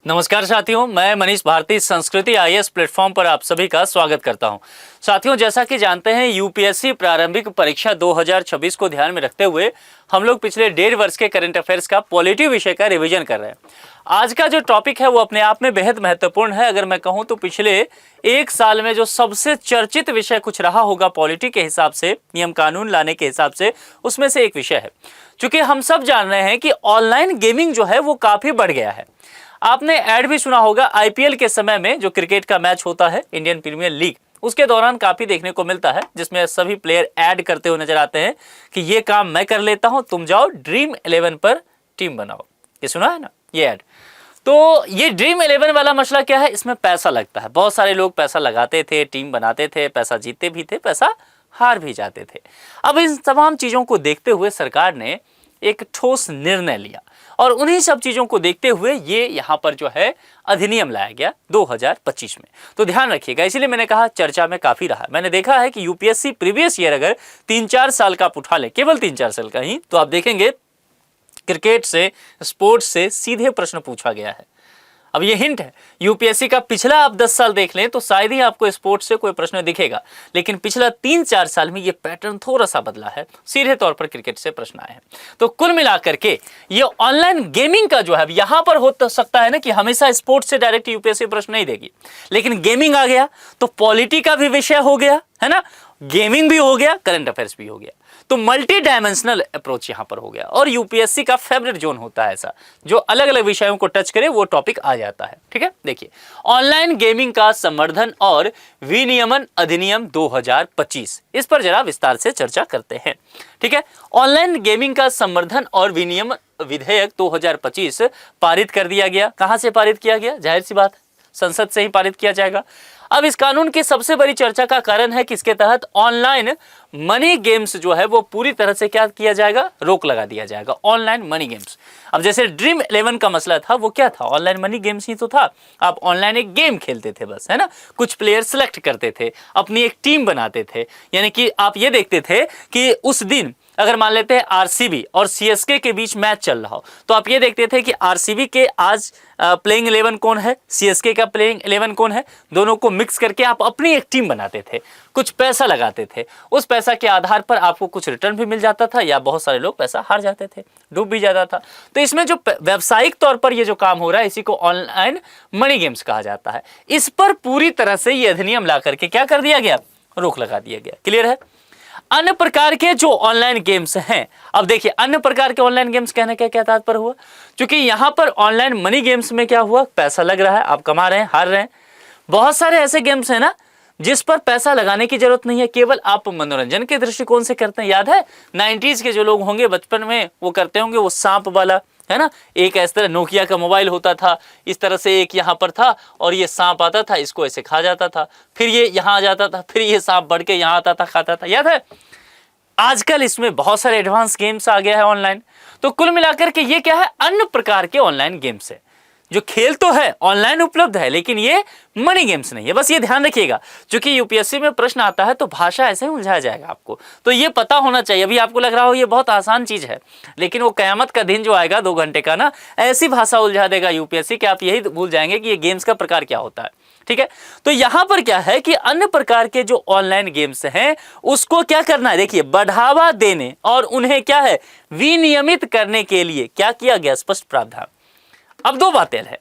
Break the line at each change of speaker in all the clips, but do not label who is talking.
नमस्कार साथियों, मैं मनीष भारती संस्कृति आईएएस प्लेटफॉर्म पर आप सभी का स्वागत करता हूं। साथियों, जैसा कि जानते हैं यूपीएससी प्रारंभिक परीक्षा 2026 को ध्यान में रखते हुए हम लोग पिछले 1.5 वर्ष के करंट अफेयर्स का पॉलिटी विषय का रिवीजन कर रहे हैं। आज का जो टॉपिक है वो अपने आप में बेहद महत्वपूर्ण है। अगर मैं कहूँ तो पिछले 1 साल में जो सबसे चर्चित विषय कुछ रहा होगा पॉलिटी के हिसाब से, नियम कानून लाने के हिसाब से, उसमें से एक विषय है। चूंकि हम सब जान रहे हैं कि ऑनलाइन गेमिंग जो है वो काफी बढ़ गया है। आपने ऐड भी सुना होगा, आईपीएल के समय में जो क्रिकेट का मैच होता है, इंडियन प्रीमियर लीग, उसके दौरान काफी देखने को मिलता है जिसमें सभी प्लेयर ऐड करते हुए नजर आते हैं कि ये काम मैं कर लेता हूं, तुम जाओ ड्रीम 11 पर टीम बनाओ। ये सुना है ना, ये ऐड। तो ये ड्रीम 11 वाला मसला क्या है, इसमें पैसा लगता है। बहुत सारे लोग पैसा लगाते थे, टीम बनाते थे, पैसा जीतते भी थे, पैसा हार भी जाते थे। अब इन तमाम चीजों को देखते हुए सरकार ने एक ठोस निर्णय लिया और उन्हीं सब चीजों को देखते हुए ये यहाँ पर जो है अधिनियम लाया गया 2025 में। तो ध्यान रखिएगा, इसीलिए मैंने कहा चर्चा में काफी रहा। मैंने देखा है कि यूपीएससी प्रीवियस ईयर अगर 3-4 साल का आप उठा ले, केवल 3-4 साल का ही, तो आप देखेंगे क्रिकेट से, स्पोर्ट्स से सीधे प्रश्न पूछा गया है। अब ये हिंट है, यूपीएससी का पिछला आप 10 साल देख लें तो शायद ही आपको स्पोर्ट्स से कोई प्रश्न दिखेगा, लेकिन पिछला 3-4 साल में ये पैटर्न थोड़ा सा बदला है, सीधे तौर पर क्रिकेट से प्रश्न आए हैं। तो कुल मिलाकर के ये ऑनलाइन गेमिंग का जो है, यहां पर हो सकता है ना कि हमेशा स्पोर्ट्स से डायरेक्ट यूपीएससी प्रश्न नहीं देगी, लेकिन गेमिंग आ गया तो पॉलिटी का भी विषय हो गया है ना, गेमिंग भी हो गया, करंट अफेयर्स भी हो गया। तो मल्टी डायमेंशनल अप्रोच यहां पर हो गया और यूपीएससी का फेवरेट जोन होता है ऐसा, जो अलग अलग विषयों को टच करे वो टॉपिक आ जाता है। ठीक है, देखिए, ऑनलाइन गेमिंग का संवर्धन और विनियमन अधिनियम 2025, इस पर जरा विस्तार से चर्चा करते हैं। ठीक है, ऑनलाइन गेमिंग का संवर्धन और विनियमन विधेयक 2025 पारित कर दिया गया। कहां से पारित किया गया? जाहिर सी बात, संसद से ही पारित किया जाएगा। अब इस कानून की सबसे बड़ी चर्चा का कारण है कि इसके तहत ऑनलाइन मनी गेम्स जो है वो पूरी तरह से क्या किया जाएगा, रोक लगा दिया जाएगा। ऑनलाइन मनी गेम्स, अब जैसे ड्रीम 11 का मसला था, वो क्या था? ऑनलाइन मनी गेम्स ही तो था। आप ऑनलाइन एक गेम खेलते थे बस, है ना, कुछ प्लेयर सेलेक्ट करते थे, अपनी एक टीम बनाते थे, यानी कि आप ये देखते थे कि उस दिन अगर मान लेते हैं आरसीबी और सीएसके के बीच मैच चल रहा हो, तो आप ये देखते थे कि आरसीबी के आज प्लेइंग 11 कौन है, सीएसके का प्लेइंग 11 कौन है, दोनों को मिक्स करके आप अपनी एक टीम बनाते थे, कुछ पैसा लगाते थे, उस पैसा के आधार पर आपको कुछ रिटर्न भी मिल जाता था, या बहुत सारे लोग पैसा हार जाते थे, डूब भी जाता था। तो इसमें जो व्यावसायिक तौर पर ये जो काम हो रहा है, इसी को ऑनलाइन मनी गेम्स कहा जाता है। इस पर पूरी तरह से ये अधिनियम ला करके क्या कर दिया गया, रोक लगा दिया गया। क्लियर है? अन्य प्रकार के जो ऑनलाइन गेम्स हैं, अब देखिए अन्य प्रकार के ऑनलाइन गेम्स कहने का क्या तात्पर्य हुआ, क्योंकि यहां पर ऑनलाइन मनी गेम्स में क्या हुआ, पैसा लग रहा है, आप कमा रहे हैं, हार रहे हैं। बहुत सारे ऐसे गेम्स हैं ना जिस पर पैसा लगाने की जरूरत नहीं है, केवल आप मनोरंजन के दृष्टिकोण से करते हैं। याद है 90s के जो लोग होंगे बचपन में वो करते होंगे, वो सांप वाला, है ना, एक इस तरह नोकिया का मोबाइल होता था, इस तरह से एक यहाँ पर था और ये सांप आता था, इसको ऐसे खा जाता था, फिर ये यहाँ आ जाता था, फिर ये सांप बढ़ के यहाँ आता था, खाता था। याद है? आजकल इसमें बहुत सारे एडवांस गेम्स आ गया है ऑनलाइन। तो कुल मिलाकर के ये क्या है, अन्य प्रकार के ऑनलाइन गेम्स है। जो खेल तो है, ऑनलाइन उपलब्ध है, लेकिन ये मनी गेम्स नहीं है। बस ये ध्यान रखिएगा, क्योंकि यूपीएससी में प्रश्न आता है तो भाषा ऐसे ही उलझाया जाएगा आपको, तो ये पता होना चाहिए। अभी आपको लग रहा हो ये बहुत आसान चीज है, लेकिन वो कयामत का दिन जो आएगा 2 घंटे का ना, ऐसी भाषा उलझा देगा यूपीएससी कि आप यही भूल जाएंगे कि ये गेम्स का प्रकार क्या होता है। ठीक है, तो यहां पर क्या है कि अन्य प्रकार के जो ऑनलाइन गेम्स हैं उसको क्या करना है, देखिए, बढ़ावा देने और उन्हें क्या है, विनियमित करने के लिए क्या किया गया, स्पष्ट प्रावधान। अब 2 बातें हैं,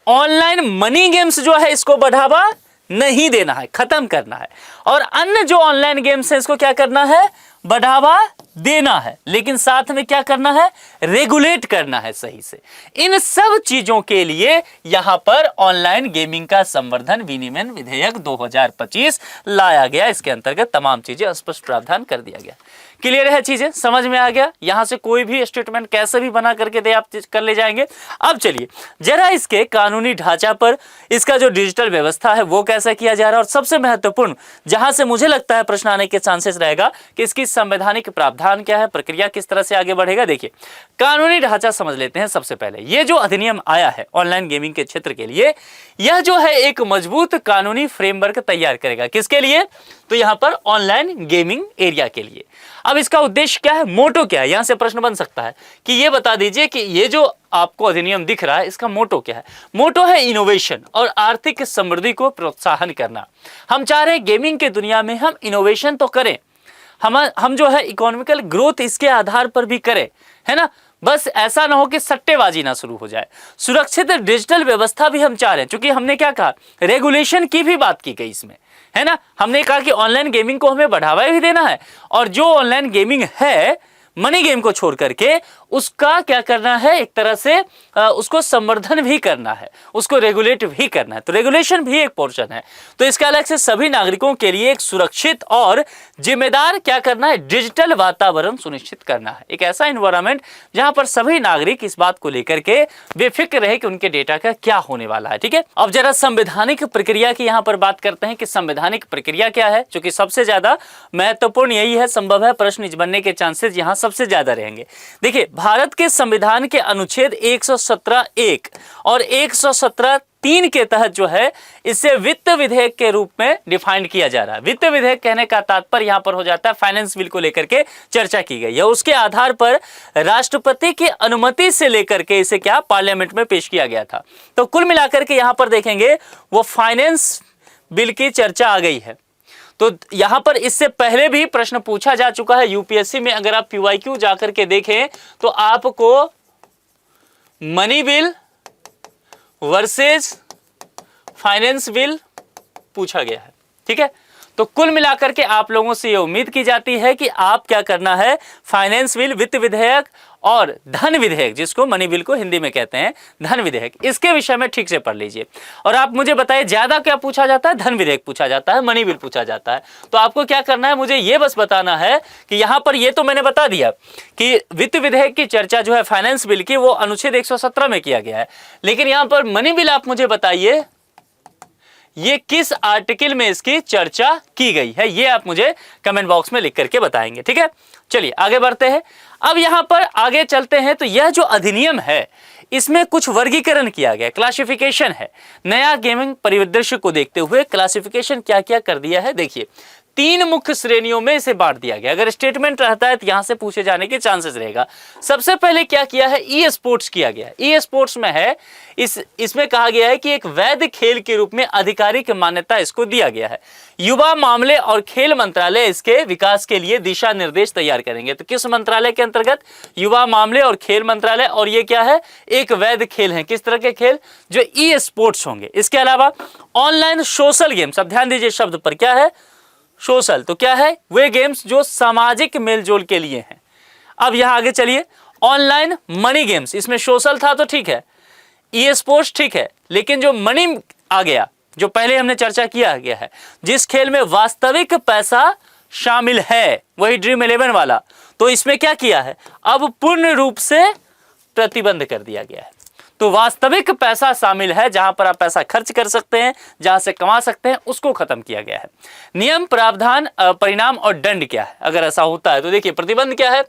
ऑनलाइन मनी गेम्स जो है इसको बढ़ावा नहीं देना है, खत्म करना है, और अन्य जो ऑनलाइन गेम्स है इसको क्या करना है, बढ़ावा देना है, लेकिन साथ में क्या करना है, रेगुलेट करना है सही से। इन सब चीजों के लिए यहां पर ऑनलाइन गेमिंग का संवर्धन विनियमन विधेयक 2025 लाया गया। इसके अंतर्गत तमाम चीजें स्पष्ट प्रावधान कर दिया गया। क्लियर है, चीजें समझ में आ गया? यहां से कोई भी स्टेटमेंट कैसे भी बना करके दे आप कर ले जाएंगे। अब चलिए जरा इसके कानूनी ढांचा पर, इसका जो डिजिटल व्यवस्था है वो कैसा किया जा रहा है, और सबसे महत्वपूर्ण जहां से मुझे लगता है प्रश्न आने के चांसेस रहेगा कि इसकी संवैधानिक प्रावधान प्रावधान क्या है, प्रक्रिया किस तरह से आगे बढ़ेगा। देखिए कानूनी ढांचा समझ लेते हैं। सबसे पहले ये जो अधिनियम आया है ऑनलाइन गेमिंग के क्षेत्र के लिए, यह जो है एक मजबूत कानूनी फ्रेमवर्क तैयार करेगा। किसके लिए? तो यहां पर ऑनलाइन गेमिंग एरिया के लिए। अब इसका उद्देश्य क्या है, मोटो क्या है, यहां से प्रश्न बन सकता है कि ये बता दीजिए कि ये जो आपको अधिनियम दिख रहा है इसका मोटो क्या है। मोटो है इनोवेशन और आर्थिक समृद्धि को प्रोत्साहन करना। हम चाह रहे हैं गेमिंग के दुनिया में हम इनोवेशन तो करें, हम जो है इकोनॉमिकल ग्रोथ इसके आधार पर भी करें, है ना। बस ऐसा ना हो कि सट्टेबाजी ना शुरू हो जाए। सुरक्षित डिजिटल व्यवस्था भी हम चाह रहे हैं, क्योंकि हमने क्या कहा, रेगुलेशन की भी बात की गई इसमें, है ना। हमने कहा कि ऑनलाइन गेमिंग को हमें बढ़ावा भी देना है और जो ऑनलाइन गेमिंग है मनी गेम को छोड़ करके उसका क्या करना है, एक तरह से उसको संवर्धन भी करना है, उसको रेगुलेट भी करना है। तो रेगुलेशन भी एक पोर्शन है। तो इसके अलग से सभी नागरिकों के लिए एक सुरक्षित और जिम्मेदार क्या करना है, डिजिटल वातावरण सुनिश्चित करना है। एक ऐसा एनवायरनमेंट जहां पर सभी नागरिक इस बात को लेकर के बेफिक्र रहे कि उनके डेटा का क्या होने वाला है। ठीक है, अब जरा संवैधानिक प्रक्रिया की यहां पर बात करते हैं कि संवैधानिक प्रक्रिया क्या है, क्योंकि सबसे ज्यादा महत्वपूर्ण यही है। संभव है प्रश्न बनने के चांसेस यहां सबसे ज्यादा रहेंगे। देखिए भारत के संविधान के अनुच्छेद 117(1) और 117(3) के तहत जो है इसे वित्त विधेयक के रूप में डिफाइंड किया जा रहा है। वित्त विधेयक कहने का तात्पर्य यहां पर हो जाता है फाइनेंस बिल को लेकर के चर्चा की गई है। उसके आधार पर राष्ट्रपति की अनुमति से लेकर के इसे क्या पार्लियामेंट में पेश किया गया था। तो कुल मिलाकर के यहां पर देखेंगे वो फाइनेंस बिल की चर्चा आ गई है। तो यहां पर इससे पहले भी प्रश्न पूछा जा चुका है यूपीएससी में। अगर आप पीवाईक्यू जाकर के देखें तो आपको money bill versus finance bill पूछा गया है। ठीक है, तो कुल मिलाकर के आप लोगों से यह उम्मीद की जाती है कि आप क्या करना है, फाइनेंस बिल, वित्त विधेयक और धन विधेयक, जिसको मनी बिल को हिंदी में कहते हैं धन विधेयक, इसके विषय में ठीक से पढ़ लीजिए। और आप मुझे बताइए ज्यादा क्या पूछा जाता है, धन विधेयक पूछा जाता है, मनी बिल पूछा जाता है। तो आपको क्या करना है, मुझे यह बस बताना है कि यहां पर ये तो मैंने बता दिया कि वित्त विधेयक की चर्चा जो है फाइनेंस बिल की वो अनुच्छेद 117 में किया गया है, लेकिन यहां पर मनी बिल आप मुझे बताइए ये किस आर्टिकल में इसकी चर्चा की गई है, ये आप मुझे कमेंट बॉक्स में लिख करके बताएंगे। ठीक है, चलिए आगे बढ़ते हैं। अब यहां पर आगे चलते हैं तो यह जो अधिनियम है इसमें कुछ वर्गीकरण किया गया, क्लासिफिकेशन है। नया गेमिंग परिदृश्य को देखते हुए क्लासिफिकेशन क्या क्या कर दिया है, देखिए 3 मुख्य श्रेणियों में इसे बांट दिया गया। अगर स्टेटमेंट रहता है तो यहां से पूछे जाने के चांसेस रहेगा। सबसे पहले क्या किया है, ई स्पोर्ट्स किया गया। ई स्पोर्ट्स में है इसमें कहा गया है कि एक वैध खेल के रूप में आधिकारिक मान्यता इसको दिया गया है। युवा मामले और खेल मंत्रालय इसके विकास के लिए दिशा निर्देश तैयार करेंगे। तो किस मंत्रालय के अंतर्गत, युवा मामले और खेल मंत्रालय। और ये क्या है, एक वैध खेल है। किस तरह के खेल, जो ई स्पोर्ट्स होंगे। इसके अलावा ऑनलाइन सोशल गेम्स, अब ध्यान दीजिए शब्द पर, क्या है सोशल, तो क्या है, वे गेम्स जो सामाजिक मेलजोल के लिए हैं। अब यहां आगे चलिए, ऑनलाइन मनी गेम्स, इसमें सोशल था तो ठीक है, ई स्पोर्ट्स ठीक है, लेकिन जो मनी आ गया, जो पहले हमने चर्चा किया गया है, जिस खेल में वास्तविक पैसा शामिल है, वही ड्रीम 11 वाला, तो इसमें क्या किया है, अब पूर्ण रूप से प्रतिबंध कर दिया गया है। तो वास्तविक पैसा शामिल है, जहां पर आप पैसा खर्च कर सकते हैं, जहां से कमा सकते हैं, उसको खत्म किया गया है। नियम, प्रावधान, परिणाम और दंड क्या है अगर ऐसा होता है। तो देखिए प्रतिबंध क्या है,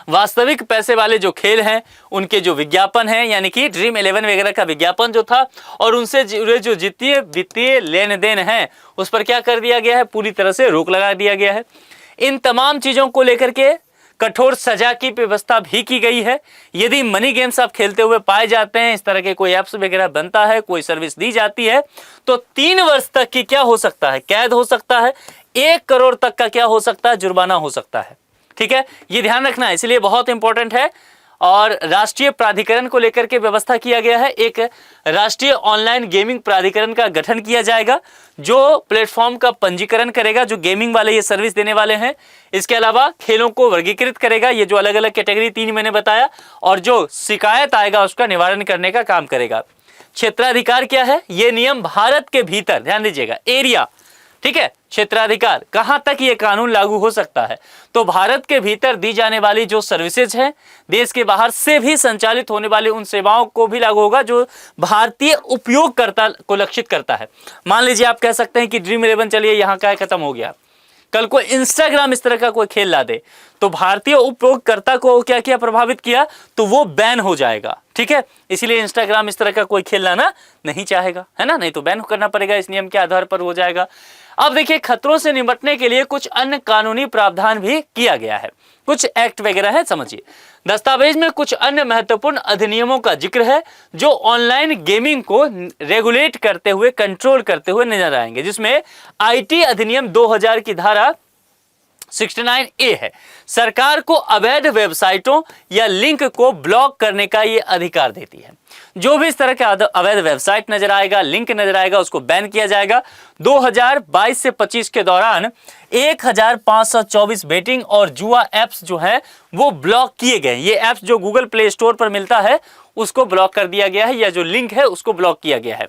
वास्तविक पैसे वाले जो खेल हैं उनके जो विज्ञापन हैं, यानी कि ड्रीम 11 वगैरह का विज्ञापन जो था और उनसे जुड़े जो जितने वित्तीय लेन देन हैं उस पर क्या कर दिया गया है, पूरी तरह से रोक लगा दिया गया है। इन तमाम चीजों को लेकर के कठोर सजा की व्यवस्था भी की गई है। यदि मनी गेम्स आप खेलते हुए पाए जाते हैं, इस तरह के कोई ऐप्स वगैरह बनता है, कोई सर्विस दी जाती है, तो 3 वर्ष तक की क्या हो सकता है, कैद हो सकता है, 1 करोड़ तक का क्या हो सकता है, जुर्माना हो सकता है। ठीक है, ये ध्यान रखना है, इसलिए बहुत इंपॉर्टेंट है। और राष्ट्रीय प्राधिकरण को लेकर के व्यवस्था किया गया है। एक राष्ट्रीय ऑनलाइन गेमिंग प्राधिकरण का गठन किया जाएगा जो प्लेटफॉर्म का पंजीकरण करेगा, जो गेमिंग वाले ये सर्विस देने वाले हैं। इसके अलावा खेलों को वर्गीकृत करेगा, ये जो अलग अलग कैटेगरी 3 मैंने बताया, और जो शिकायत आएगा उसका निवारण करने का काम करेगा। क्षेत्राधिकार क्या है, ये नियम भारत के भीतर, ध्यान दीजिएगा, एरिया, ठीक है, क्षेत्राधिकार कहां तक ये कानून लागू हो सकता है, तो भारत के भीतर दी जाने वाली जो सर्विसेज हैं, देश के बाहर से भी संचालित होने वाली उन सेवाओं को भी लागू होगा जो भारतीय उपयोगकर्ता को लक्षित करता है। मान लीजिए आप कह सकते हैं कि ड्रीम 11 चलिए यहाँ का खत्म हो गया, कल को इंस्टाग्राम इस तरह का कोई खेल ला दे तो भारतीय उपयोगकर्ता को क्या किया, प्रभावित किया, तो वो बैन हो जाएगा। ठीक है, इसीलिए इंस्टाग्राम इस तरह का कोई खेल लाना नहीं चाहेगा, है ना, नहीं तो बैन करना पड़ेगा, इस नियम के आधार पर हो जाएगा। अब देखिए, खतरों से निपटने के लिए कुछ अन्य कानूनी प्रावधान भी किया गया है, कुछ एक्ट वगैरह है, समझिए। दस्तावेज में कुछ अन्य महत्वपूर्ण अधिनियमों का जिक्र है जो ऑनलाइन गेमिंग को रेगुलेट करते हुए, कंट्रोल करते हुए नजर आएंगे, जिसमें आईटी अधिनियम 2000 की धारा 69A है। सरकार को अवैध वेबसाइटों या लिंक को ब्लॉक करने का ये अधिकार देती है। जो भी इस तरह का अवैध वेबसाइट नजर आएगा, लिंक नजर आएगा, उसको बैन किया जाएगा। 2022 से 25 के दौरान 1524 बेटिंग और जुआ एप्स जो है वो ब्लॉक किए गए। ये एप्स जो गूगल प्ले स्टोर पर मिलता है उसको ब्लॉक कर दिया गया है, या जो लिंक है उसको ब्लॉक किया गया है।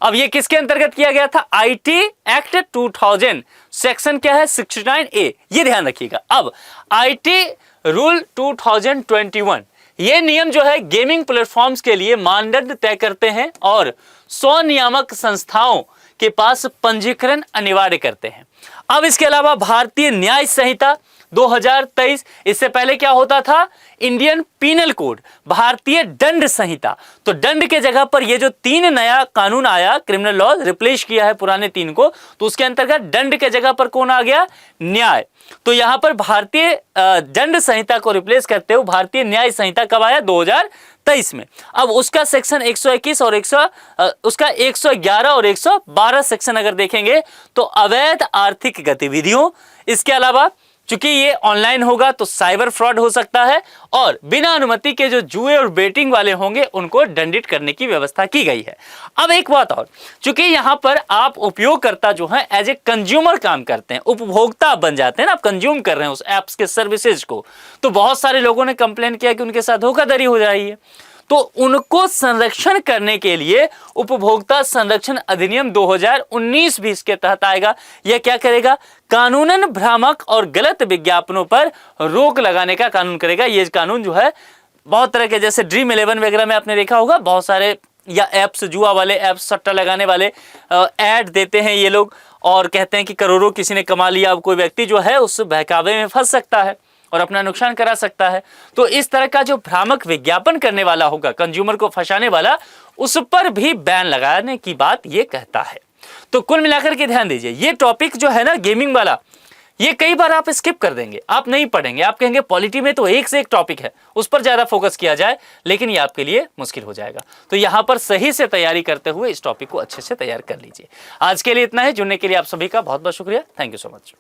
अब ये किसके अंतर्गत किया गया था? आईटी एक्ट 2000 सेक्शन क्या है? 69A, ये ध्यान रखिएगा। अब आईटी रूल 2021 ये नियम जो है गेमिंग प्लेटफॉर्म्स के लिए मानदंड तय करते हैं और 100 नियामक संस्थाओं के पास पंजीकरण अनिवार्य करते हैं। अब इसके अलावा भारतीय न्याय संहिता 2023, इससे पहले क्या होता था? इंडियन पीनल कोड, भारतीय दंड संहिता। तो दंड के जगह पर ये जो 3 नया कानून आया, क्रिमिनल लॉ रिप्लेस किया है पुराने 3 को, तो उसके अंतर्गत दंड के जगह पर कौन आ गया? न्याय। तो यहां पर भारतीय दंड संहिता को रिप्लेस करते हुए भारतीय न्याय संहिता कब आया? 2023 में। अब उसका सेक्शन 121 और उसका 111 और 112 सेक्शन अगर देखेंगे तो अवैध आर्थिक गतिविधियों, इसके अलावा चूंकि ये ऑनलाइन होगा तो साइबर फ्रॉड हो सकता है, और बिना अनुमति के जो जुए और बेटिंग वाले होंगे उनको दंडित करने की व्यवस्था की गई है। अब एक बात और, चूंकि यहां पर आप उपयोगकर्ता जो है एज ए कंज्यूमर काम करते हैं, उपभोक्ता बन जाते हैं ना, आप कंज्यूम कर रहे हैं उस एप्स के सर्विसेज को, तो बहुत सारे लोगों ने कंप्लेन किया कि उनके साथ धोखाधड़ी हो रही है। तो उनको संरक्षण करने के लिए उपभोक्ता संरक्षण अधिनियम 2019 भी इसके तहत आएगा। यह क्या करेगा? कानूनन भ्रामक और गलत विज्ञापनों पर रोक लगाने का कानून करेगा। ये कानून जो है बहुत तरह के, जैसे ड्रीम 11 वगैरह में आपने देखा होगा, बहुत सारे या एप्स, जुआ वाले एप्स, सट्टा लगाने वाले ऐड देते हैं ये लोग और कहते हैं कि करोड़ों किसी ने कमा लिया। अब कोई व्यक्ति जो है उस बहकावे में फंस सकता है और अपना नुकसान करा सकता है। तो इस तरह का जो भ्रामक विज्ञापन करने वाला होगा, कंज्यूमर को फंसाने वाला, उस पर भी बैन लगाने की बात ये कहता है। तो कुल मिलाकर के ध्यान दीजिए, ये टॉपिक जो है ना गेमिंग वाला, ये कई बार आप स्किप कर देंगे, आप नहीं पढ़ेंगे, आप कहेंगे पॉलिटी में तो एक से एक टॉपिक है, उस पर ज्यादा फोकस किया जाए, लेकिन ये आपके लिए मुश्किल हो जाएगा। तो यहां पर सही से तैयारी करते हुए इस टॉपिक को अच्छे से तैयार कर लीजिए। आज के लिए इतना है। जुड़ने के लिए आप सभी का बहुत बहुत शुक्रिया। Thank you so much.